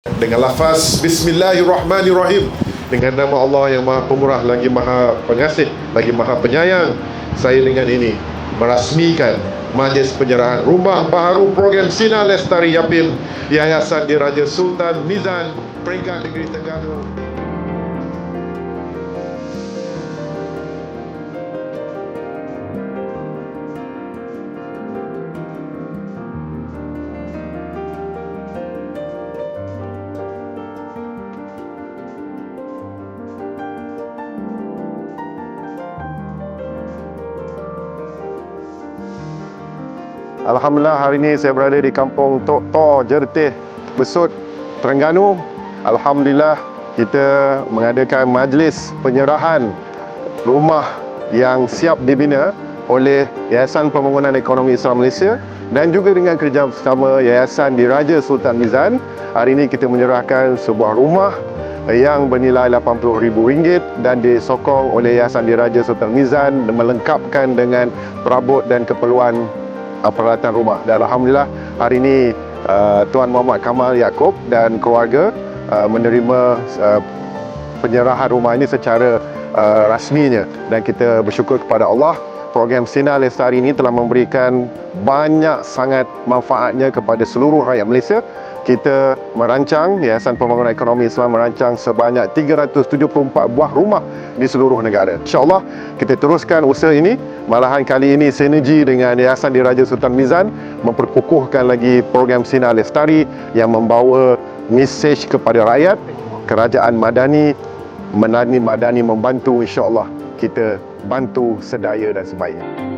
Dengan lafaz Bismillahirrahmanirrahim, dengan nama Allah yang Maha Pemurah lagi Maha Pengasih lagi Maha Penyayang, saya dengan ini merasmikan majlis penyerahan rumah baharu program Sinar Lestari Yapin Yayasan Diraja Sultan Mizan, Peringkat Negeri Terengganu. Alhamdulillah, hari ini saya berada di kampung Tok Tor Jertih Besut, Terengganu. Alhamdulillah, kita mengadakan majlis penyerahan rumah yang siap dibina oleh Yayasan Pembangunan Ekonomi Islam Malaysia dan juga dengan kerjasama Yayasan Diraja Sultan Mizan. Hari ini kita menyerahkan sebuah rumah yang bernilai RM80,000 dan disokong oleh Yayasan Diraja Sultan Mizan, melengkapkan dengan perabot dan keperluan peralatan rumah. Dan Alhamdulillah, hari ini Tuan Muhammad Kamal Yaakob dan keluarga menerima penyerahan rumah ini secara rasminya, dan kita bersyukur kepada Allah. Program Sinar Lestari ini telah memberikan banyak sangat manfaatnya kepada seluruh rakyat Malaysia. Kita merancang, Yayasan Pembangunan Ekonomi Islam merancang sebanyak 374 buah rumah di seluruh negara. InsyaAllah kita teruskan usaha ini. Malahan kali ini sinergi dengan Yayasan Diraja Sultan Mizan memperkukuhkan lagi program Sinar Lestari yang membawa mesej kepada rakyat. Kerajaan Madani membantu, insyaAllah kita bantu sedaya dan sebaiknya.